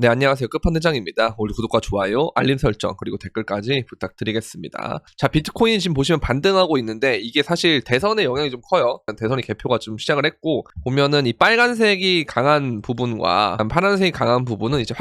네, 안녕하세요. 끝판대장입니다. 오늘 구독과 좋아요, 알림 설정, 그리고 댓글까지 부탁드리겠습니다. 자, 비트코인 지금 보시면 반등하고 있는데 이게 사실 대선의 영향이 좀 커요. 대선이 개표가 좀 시작을 했고 보면은 이 빨간색이 강한 부분과 파란색이 강한 부분은 이제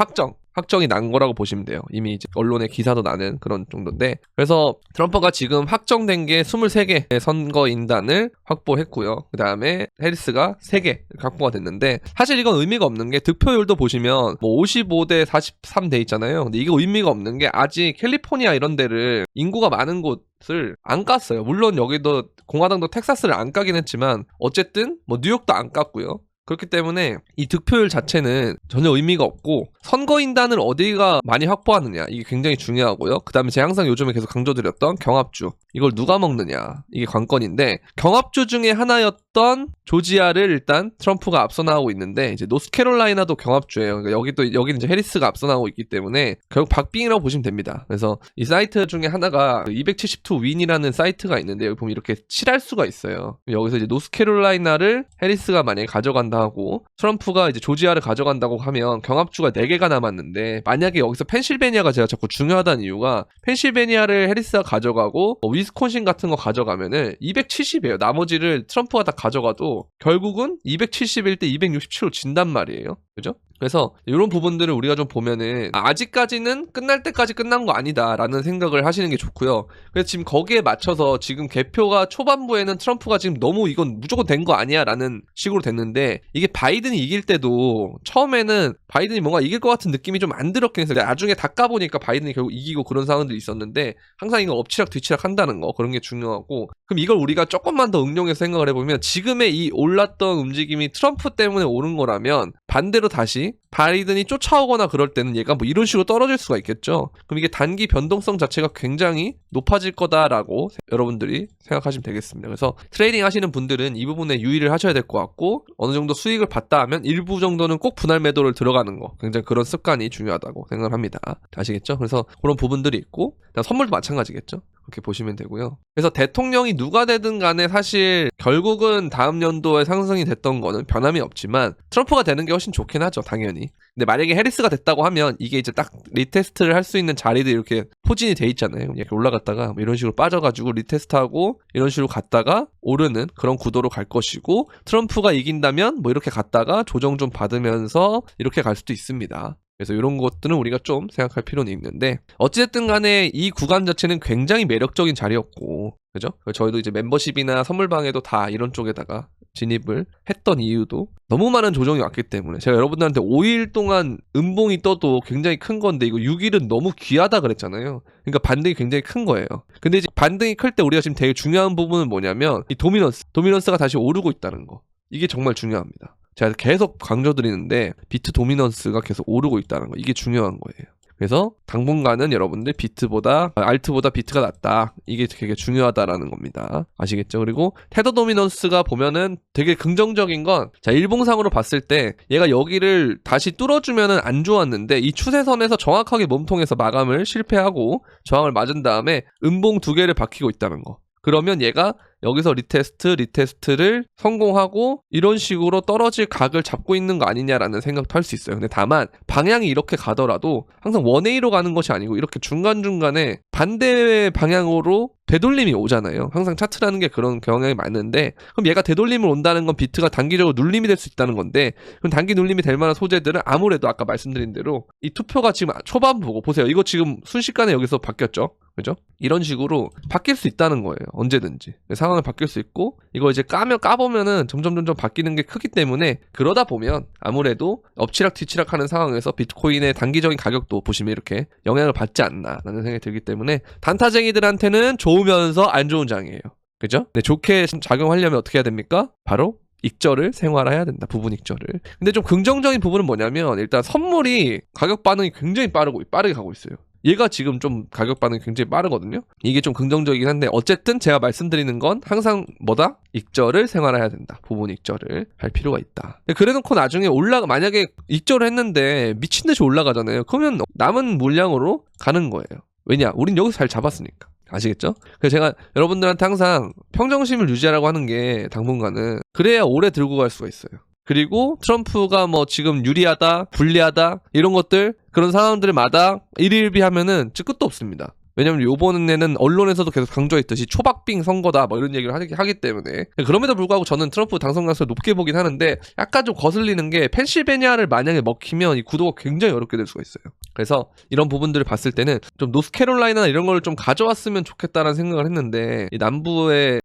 확정이 난 거라고 보시면 돼요. 이미 이제 언론에 기사도 나는 그런 정도인데, 그래서 트럼프가 지금 확정된 게 23개의 선거인단을 확보했고요. 그 다음에 해리스가 3개 확보가 됐는데, 사실 이건 의미가 없는 게 득표율도 보시면 뭐 55대 43 돼 있잖아요. 근데 이게 의미가 없는 게 아직 캘리포니아 이런 데를 인구가 많은 곳을 안 깠어요. 물론 여기도 공화당도 텍사스를 안 까긴 했지만 어쨌든 뭐 뉴욕도 안 깠고요. 그렇기 때문에 이 득표율 자체는 전혀 의미가 없고, 선거인단을 어디가 많이 확보하느냐 이게 굉장히 중요하고요. 그 다음에 제가 항상 요즘에 계속 강조드렸던 경합주, 이걸 누가 먹느냐 이게 관건인데, 경합주 중에 하나였던 조지아를 일단 트럼프가 앞서 나가고 있는데, 이제 노스캐롤라이나도 경합주예요. 그러니까 여기는 이제 해리스가 앞서 나가고 있기 때문에 결국 박빙이라고 보시면 됩니다. 그래서 이 사이트 중에 하나가 272윈이라는 사이트가 있는데, 여기 보면 이렇게 칠할 수가 있어요. 여기서 이제 노스캐롤라이나를 해리스가 만약에 가져간다 하고 트럼프가 이제 조지아를 가져간다고 하면 경합주가 4개가 남았는데, 만약에 여기서 펜실베니아가 제가 자꾸 중요하다는 이유가, 펜실베니아를 해리스가 가져가고 위스콘신 같은 거 가져가면은 270이에요. 나머지를 트럼프가 다 가져가도 결국은 271대 267로 진단 말이에요. 그죠? 그래서 이런 부분들을 우리가 좀 보면은 아직까지는 끝날 때까지 끝난 거 아니다라는 생각을 하시는 게 좋고요. 그래서 지금 거기에 맞춰서 지금 개표가 초반부에는 트럼프가 지금 너무 이건 무조건 된 거 아니야 라는 식으로 됐는데, 이게 바이든이 이길 때도 처음에는 바이든이 뭔가 이길 것 같은 느낌이 좀 안 들었긴 했어요. 나중에 다 까보니까 바이든이 결국 이기고 그런 상황들이 있었는데, 항상 이거 엎치락 뒤치락 한다는 거, 그런 게 중요하고, 그럼 이걸 우리가 조금만 더 응용해서 생각을 해보면, 지금의 이 올랐던 움직임이 트럼프 때문에 오른 거라면 반대로 다시 바이든이 쫓아오거나 그럴 때는 얘가 뭐 이런 식으로 떨어질 수가 있겠죠. 그럼 이게 단기 변동성 자체가 굉장히 높아질 거다라고 여러분들이 생각하시면 되겠습니다. 그래서 트레이딩 하시는 분들은 이 부분에 유의를 하셔야 될 것 같고, 어느 정도 수익을 봤다 하면 일부 정도는 꼭 분할 매도를 들어가는 거, 굉장히 그런 습관이 중요하다고 생각을 합니다. 아시겠죠? 그래서 그런 부분들이 있고, 선물도 마찬가지겠죠? 그렇게 보시면 되고요. 그래서 대통령이 누가 되든 간에 사실 결국은 다음 연도에 상승이 됐던 거는 변함이 없지만 트럼프가 되는 게 훨씬 좋긴 하죠, 당연히. 근데 만약에 해리스가 됐다고 하면 이게 이제 딱 리테스트를 할 수 있는 자리들이 이렇게 포진이 돼 있잖아요. 이렇게 올라갔다가 뭐 이런 식으로 빠져가지고 리테스트하고 이런 식으로 갔다가 오르는 그런 구도로 갈 것이고, 트럼프가 이긴다면 뭐 이렇게 갔다가 조정 좀 받으면서 이렇게 갈 수도 있습니다. 그래서 이런 것들은 우리가 좀 생각할 필요는 있는데, 어찌됐든 간에 이 구간 자체는 굉장히 매력적인 자리였고, 그죠? 저희도 이제 멤버십이나 선물방에도 다 이런 쪽에다가 진입을 했던 이유도 너무 많은 조정이 왔기 때문에, 제가 여러분들한테 5일 동안 음봉이 떠도 굉장히 큰 건데 이거 6일은 너무 귀하다 그랬잖아요. 그러니까 반등이 굉장히 큰 거예요. 근데 이제 반등이 클 때 우리가 지금 되게 중요한 부분은 뭐냐면, 이 도미넌스가 다시 오르고 있다는 거, 이게 정말 중요합니다. 제가 계속 강조드리는데 비트 도미넌스가 계속 오르고 있다는 거, 이게 중요한 거예요. 그래서 당분간은 여러분들 알트보다 비트가 낫다, 이게 되게 중요하다라는 겁니다. 아시겠죠? 그리고 테더 도미넌스가 보면은 되게 긍정적인 건, 자, 일봉상으로 봤을 때 얘가 여기를 다시 뚫어주면은 안 좋았는데 이 추세선에서 정확하게 몸통에서 마감을 실패하고 저항을 맞은 다음에 음봉 2개를 박히고 있다는 거. 그러면 얘가 여기서 리테스트를 성공하고 이런 식으로 떨어질 각을 잡고 있는 거 아니냐라는 생각도 할 수 있어요. 근데 다만 방향이 이렇게 가더라도 항상 원웨이로 가는 것이 아니고 이렇게 중간중간에 반대 방향으로 되돌림이 오잖아요. 항상 차트라는 게 그런 경향이 많은데, 그럼 얘가 되돌림을 온다는 건 비트가 단기적으로 눌림이 될 수 있다는 건데, 그럼 단기 눌림이 될 만한 소재들은 아무래도 아까 말씀드린 대로 이 투표가 지금 초반부고, 보세요. 이거 지금 순식간에 여기서 바뀌었죠. 그죠? 이런 식으로 바뀔 수 있다는 거예요. 언제든지 상황이 바뀔 수 있고, 이거 이제 까보면은 점점 바뀌는 게 크기 때문에, 그러다 보면 아무래도 엎치락 뒤치락 하는 상황에서 비트코인의 단기적인 가격도 보시면 이렇게 영향을 받지 않나라는 생각이 들기 때문에, 단타쟁이들한테는 좋으면서 안 좋은 장이에요. 그죠? 네, 좋게 작용하려면 어떻게 해야 됩니까? 바로 익절을 생활화해야 된다. 부분 익절을. 근데 좀 긍정적인 부분은 뭐냐면, 일단 선물이 가격 반응이 굉장히 빠르게 가고 있어요. 얘가 지금 좀 가격 반응이 굉장히 빠르거든요. 이게 좀 긍정적이긴 한데, 어쨌든 제가 말씀드리는 건 항상 뭐다? 익절을 생활화해야 된다. 부분 익절을 할 필요가 있다. 그래놓고 나중에 만약에 익절을 했는데 미친듯이 올라가잖아요. 그러면 남은 물량으로 가는 거예요. 왜냐? 우린 여기서 잘 잡았으니까. 아시겠죠? 그래서 제가 여러분들한테 항상 평정심을 유지하라고 하는 게, 당분간은 그래야 오래 들고 갈 수가 있어요. 그리고 트럼프가 뭐 지금 유리하다, 불리하다 이런 것들 그런 상황들마다 일일비하면은 끝도 없습니다. 왜냐면 요번에는 언론에서도 계속 강조했듯이 초박빙 선거다 뭐 이런 얘기를 하기 때문에 그럼에도 불구하고 저는 트럼프 당선 가능성을 높게 보긴 하는데 약간 좀 거슬리는 게 펜실베니아를 만약에 먹히면 이 구도가 굉장히 어렵게 될 수가 있어요. 그래서 이런 부분들을 봤을 때는 좀 노스캐롤라이나 이런 걸 좀 가져왔으면 좋겠다라는 생각을 했는데 이 남부를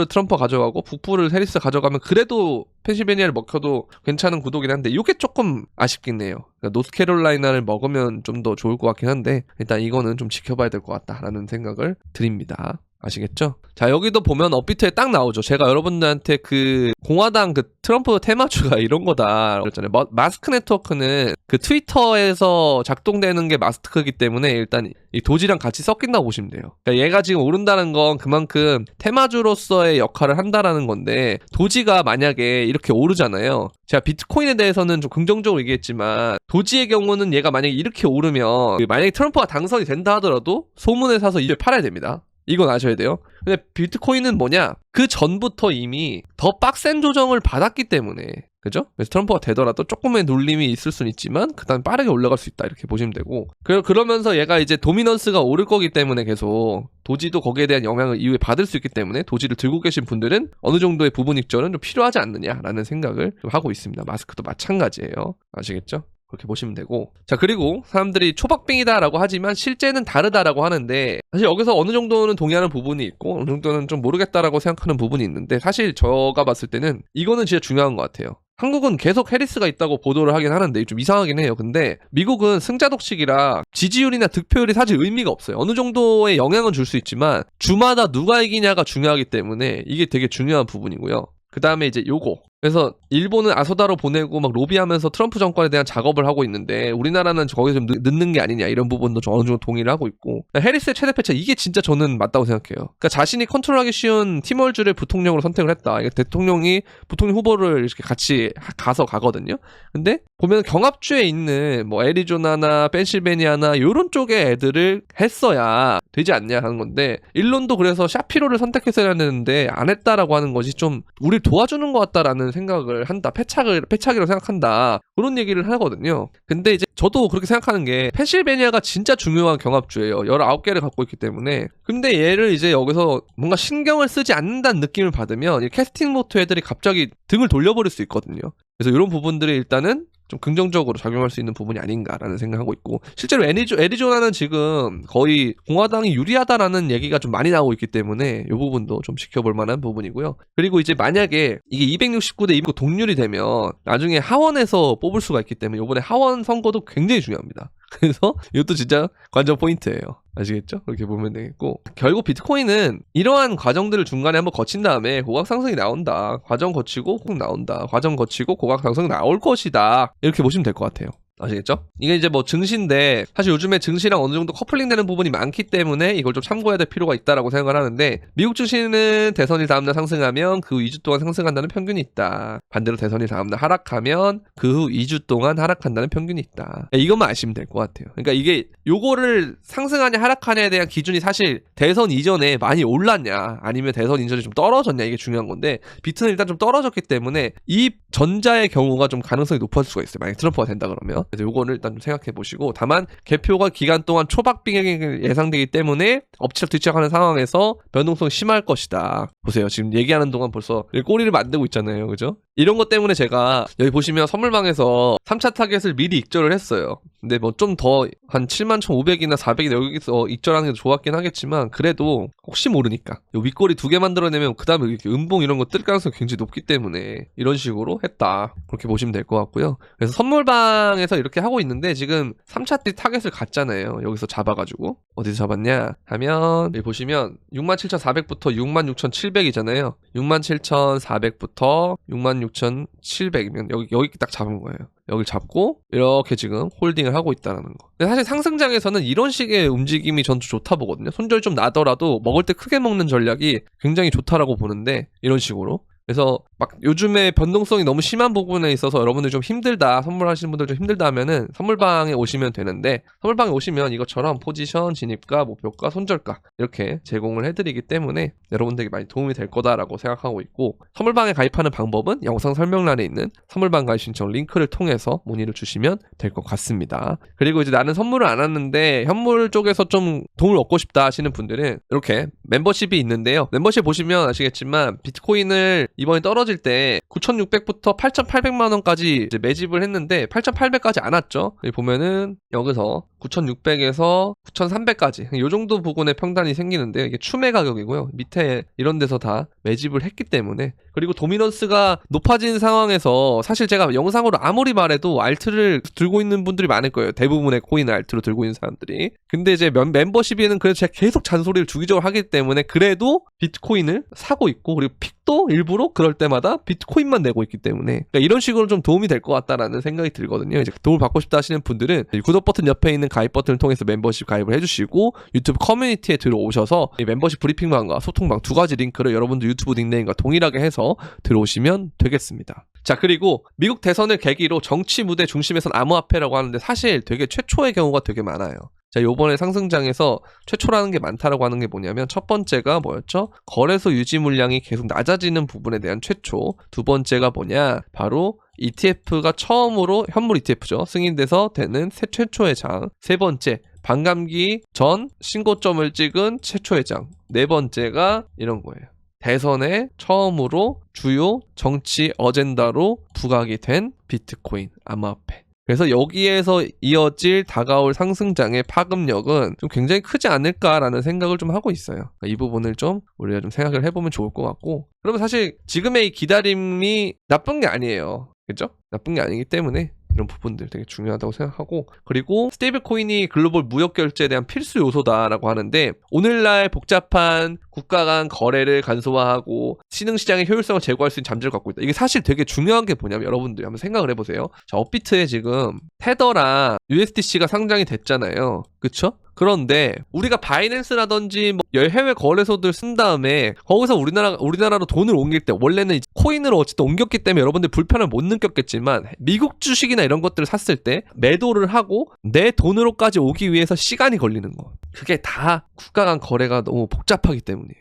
트럼프가 가져가고 북부를 해리스가 가져가면 그래도 펜실베니아를 먹혀도 괜찮은 구도긴 한데 이게 조금 아쉽긴 해요. 그러니까 노스캐롤라이나를 먹으면 좀 더 좋을 것 같긴 한데 일단 이거는 좀 지켜봐야 될 것 같다라는 생각을 드립니다. 아시겠죠? 자, 여기도 보면 업비트에 딱 나오죠. 제가 여러분들한테 그 공화당 그 트럼프 테마주가 이런 거다 그랬잖아요. 마스크 네트워크는 그 트위터에서 작동되는 게 마스크이기 때문에 일단 이 도지랑 같이 섞인다고 보시면 돼요. 그러니까 얘가 지금 오른다는 건 그만큼 테마주로서의 역할을 한다라는 건데 도지가 만약에 이렇게 오르잖아요. 제가 비트코인에 대해서는 좀 긍정적으로 얘기했지만 도지의 경우는 얘가 만약에 이렇게 오르면 만약에 트럼프가 당선이 된다 하더라도 소문을 사서 이제 팔아야 됩니다. 이건 아셔야 돼요. 근데 비트코인은 뭐냐? 그 전부터 이미 더 빡센 조정을 받았기 때문에 그죠? 그래서 트럼프가 되더라도 조금의 눌림이 있을 수는 있지만 그 다음에 빠르게 올라갈 수 있다 이렇게 보시면 되고 그러면서 얘가 이제 도미넌스가 오를 거기 때문에 계속 도지도 거기에 대한 영향을 이후에 받을 수 있기 때문에 도지를 들고 계신 분들은 어느 정도의 부분 익절은 좀 필요하지 않느냐라는 생각을 좀 하고 있습니다. 마스크도 마찬가지예요. 아시겠죠? 그렇게 보시면 되고 자 그리고 사람들이 초박빙이다라고 하지만 실제는 다르다라고 하는데 사실 여기서 어느 정도는 동의하는 부분이 있고 어느 정도는 좀 모르겠다라고 생각하는 부분이 있는데 사실 제가 봤을 때는 이거는 진짜 중요한 것 같아요. 한국은 계속 해리스가 있다고 보도를 하긴 하는데 좀 이상하긴 해요. 근데 미국은 승자 독식이라 지지율이나 득표율이 사실 의미가 없어요. 어느 정도의 영향은 줄 수 있지만 주마다 누가 이기냐가 중요하기 때문에 이게 되게 중요한 부분이고요. 그 다음에 이제 요거 그래서 일본은 아소다로 보내고 막 로비하면서 트럼프 정권에 대한 작업을 하고 있는데 우리나라는 거기서 좀 늦는 게 아니냐 이런 부분도 좀 어느 정도 동의를 하고 있고 해리스의 최대 패차 이게 진짜 저는 맞다고 생각해요. 그러니까 자신이 컨트롤하기 쉬운 티몰즈를 부통령으로 선택을 했다. 대통령이 부통령 후보를 이렇게 같이 가거든요. 근데 보면 경합주에 있는 뭐 애리조나나 펜실베니아나 이런 쪽의 애들을 했어야 되지 않냐 하는 건데 일론도 그래서 샤피로를 선택했어야 되는데 안 했다라고 하는 것이 좀 우리를 도와주는 것 같다라는 생각을 한다. 패착이라고 생각한다. 그런 얘기를 하거든요. 근데 이제 저도 그렇게 생각하는 게 펜실베니아가 진짜 중요한 경합주예요. 19개를 갖고 있기 때문에. 근데 얘를 이제 여기서 뭔가 신경을 쓰지 않는다는 느낌을 받으면 이 캐스팅 보트 애들이 갑자기 등을 돌려버릴 수 있거든요. 그래서 이런 부분들이 일단은 좀 긍정적으로 작용할 수 있는 부분이 아닌가라는 생각하고 있고 실제로 애리조나는 지금 거의 공화당이 유리하다라는 얘기가 좀 많이 나오고 있기 때문에 이 부분도 좀 지켜볼 만한 부분이고요. 그리고 이제 만약에 이게 269대 269 동률이 되면 나중에 하원에서 뽑을 수가 있기 때문에 이번에 하원 선거도 굉장히 중요합니다. 그래서 이것도 진짜 관전 포인트예요. 아시겠죠? 그렇게 보면 되겠고 결국 비트코인은 이러한 과정들을 중간에 한번 거친 다음에 고각 상승이 나온다. 과정 거치고 꼭 나온다. 과정 거치고 고각 상승 나올 것이다. 이렇게 보시면 될 것 같아요. 아시겠죠? 이게 이제 뭐 증시인데 사실 요즘에 증시랑 어느 정도 커플링 되는 부분이 많기 때문에 이걸 좀 참고해야 될 필요가 있다라고 생각을 하는데 미국 증시는 대선일 다음날 상승하면 그 후 2주 동안 상승한다는 편견이 있다. 반대로 대선일 다음날 하락하면 그 후 2주 동안 하락한다는 편견이 있다. 이것만 아시면 될 것 같아요. 그러니까 이게 요거를 상승하냐 하락하냐에 대한 기준이 사실 대선 이전에 많이 올랐냐 아니면 대선 이전에 좀 떨어졌냐 이게 중요한 건데 비트는 일단 좀 떨어졌기 때문에 이 전자의 경우가 좀 가능성이 높아질 수가 있어요. 만약에 트럼프가 된다 그러면. 그래서 요거를 일단 좀 생각해 보시고 다만 개표가 기간 동안 초박빙이 예상되기 때문에 엎치락뒤치락하는 상황에서 변동성이 심할 것이다. 보세요. 지금 얘기하는 동안 벌써 꼬리를 만들고 있잖아요. 그죠? 이런 것 때문에 제가 여기 보시면 선물방에서 3차 타겟을 미리 익절을 했어요. 근데 뭐 좀 더 한 71,500이나 400이나 여기서 익절하는 게 좋았긴 하겠지만 그래도 혹시 모르니까 요 윗꼬리 2개 만들어내면 그 다음에 이렇게 음봉 이런 거 뜰 가능성이 굉장히 높기 때문에 이런 식으로 했다. 그렇게 보시면 될 것 같고요. 그래서 선물방에서 이렇게 하고 있는데 지금 3차 때 타겟을 갔잖아요. 여기서 잡아가지고 어디서 잡았냐 하면 여기 보시면 67,400부터 66,700이잖아요. 67,400부터 66,700이면 여기 딱 잡은 거예요. 여길 잡고 이렇게 지금 홀딩을 하고 있다는 거. 근데 사실 상승장에서는 이런 식의 움직임이 전 좋다 보거든요. 손절 좀 나더라도 먹을 때 크게 먹는 전략이 굉장히 좋다라고 보는데 이런 식으로 그래서 막 요즘에 변동성이 너무 심한 부분에 있어서 여러분들 좀 힘들다, 선물하시는 분들 좀 힘들다 하면은 선물방에 오시면 되는데, 선물방에 오시면 이것처럼 포지션, 진입가, 목표가, 손절가 이렇게 제공을 해드리기 때문에 여러분들에게 많이 도움이 될 거다라고 생각하고 있고, 선물방에 가입하는 방법은 영상 설명란에 있는 선물방 가입 신청 링크를 통해서 문의를 주시면 될 것 같습니다. 그리고 이제 나는 선물을 안 왔는데 현물 쪽에서 좀 도움을 얻고 싶다 하시는 분들은 이렇게 멤버십이 있는데요. 멤버십 보시면 아시겠지만 비트코인을 이번에 떨어질 때 9,600부터 8,800만 원까지 이제 매집을 했는데 8,800까지 안 왔죠. 여기 보면은 여기서 9,600에서 9,300까지 이 정도 부분의 평단이 생기는데, 이게 추매 가격이고요. 밑에 이런 데서 다 매집을 했기 때문에, 그리고 도미넌스가 높아진 상황에서 사실 제가 영상으로 아무리 말해도 알트를 들고 있는 분들이 많을 거예요. 대부분의 코인을 알트로 들고 있는 사람들이. 근데 이제 멤버십에는 그래도 제가 계속 잔소리를 주기적으로 하기 때문에 그래도 비트코인을 사고 있고, 그리고 픽도 일부러 그럴 때마다 비트코인만 내고 있기 때문에, 그러니까 이런 식으로 좀 도움이 될 것 같다라는 생각이 들거든요. 이제 도움을 받고 싶다 하시는 분들은 구독 버튼 옆에 있는 가입 버튼을 통해서 멤버십 가입을 해주시고, 유튜브 커뮤니티에 들어오셔서 이 멤버십 브리핑방과 소통방 두 가지 링크를 여러분들 유튜브 닉네임과 동일하게 해서 들어오시면 되겠습니다. 자, 그리고 미국 대선을 계기로 정치 무대 중심에선 암호화폐라고 하는데 사실 되게 최초의 경우가 되게 많아요. 자, 요번에 상승장에서 최초라는 게 많다라고 하는 게 뭐냐면, 첫 번째가 뭐였죠? 거래소 유지 물량이 계속 낮아지는 부분에 대한 최초. 두 번째가 뭐냐? 바로 ETF가 처음으로, 현물 ETF죠, 승인돼서 되는 최초의 장. 세 번째, 반감기 전 신고점을 찍은 최초의 장. 네 번째가 이런 거예요. 대선에 처음으로 주요 정치 어젠다로 부각이 된 비트코인 암호화폐. 그래서 여기에서 이어질 다가올 상승장의 파급력은 좀 굉장히 크지 않을까라는 생각을 좀 하고 있어요. 이 부분을 좀 우리가 좀 생각을 해보면 좋을 것 같고, 그러면 사실 지금의 이 기다림이 나쁜 게 아니에요. 그죠? 나쁜 게 아니기 때문에 이런 부분들 되게 중요하다고 생각하고, 그리고 스테이블 코인이 글로벌 무역 결제에 대한 필수 요소다라고 하는데, 오늘날 복잡한 국가 간 거래를 간소화하고 신흥시장의 효율성을 제고할 수 있는 잠재를 갖고 있다. 이게 사실 되게 중요한 게 뭐냐면, 여러분들이 한번 생각을 해보세요. 자, 업비트에 지금 테더랑 USDC가 상장이 됐잖아요. 그쵸? 그런데 우리가 바이낸스라든지 뭐 해외 거래소들 쓴 다음에 거기서 우리나라로 돈을 옮길 때 원래는 코인으로 어쨌든 옮겼기 때문에 여러분들 불편을 못 느꼈겠지만, 미국 주식이나 이런 것들을 샀을 때 매도를 하고 내 돈으로까지 오기 위해서 시간이 걸리는 거. 그게 다 국가 간 거래가 너무 복잡하기 때문이에요.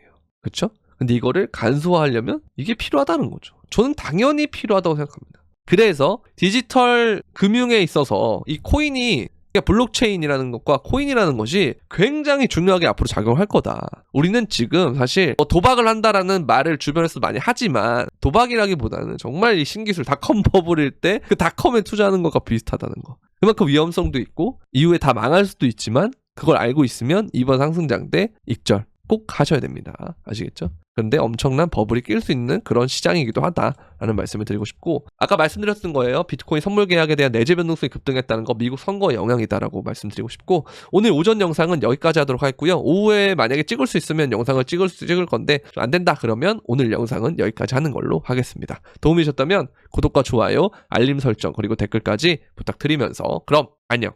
그렇죠? 근데 이거를 간소화하려면 이게 필요하다는 거죠. 저는 당연히 필요하다고 생각합니다. 그래서 디지털 금융에 있어서 이 코인이, 블록체인이라는 것과 코인이라는 것이 굉장히 중요하게 앞으로 작용할 거다. 우리는 지금 사실 도박을 한다라는 말을 주변에서 많이 하지만, 도박이라기보다는 정말 이 신기술 닷컴 버블일 때 그 닷컴에 투자하는 것과 비슷하다는 거. 그만큼 위험성도 있고 이후에 다 망할 수도 있지만, 그걸 알고 있으면 이번 상승장 때 익절 꼭 하셔야 됩니다. 아시겠죠? 그런데 엄청난 버블이 낄 수 있는 그런 시장이기도 하다라는 말씀을 드리고 싶고, 아까 말씀드렸던 거예요. 비트코인 선물 계약에 대한 내재 변동성이 급등했다는 거 미국 선거의 영향이다라고 말씀드리고 싶고, 오늘 오전 영상은 여기까지 하도록 하겠고요. 오후에 만약에 찍을 수 있으면 영상을 찍을 건데 안 된다 그러면 오늘 영상은 여기까지 하는 걸로 하겠습니다. 도움이 되셨다면 구독과 좋아요, 알림 설정, 그리고 댓글까지 부탁드리면서 그럼 안녕.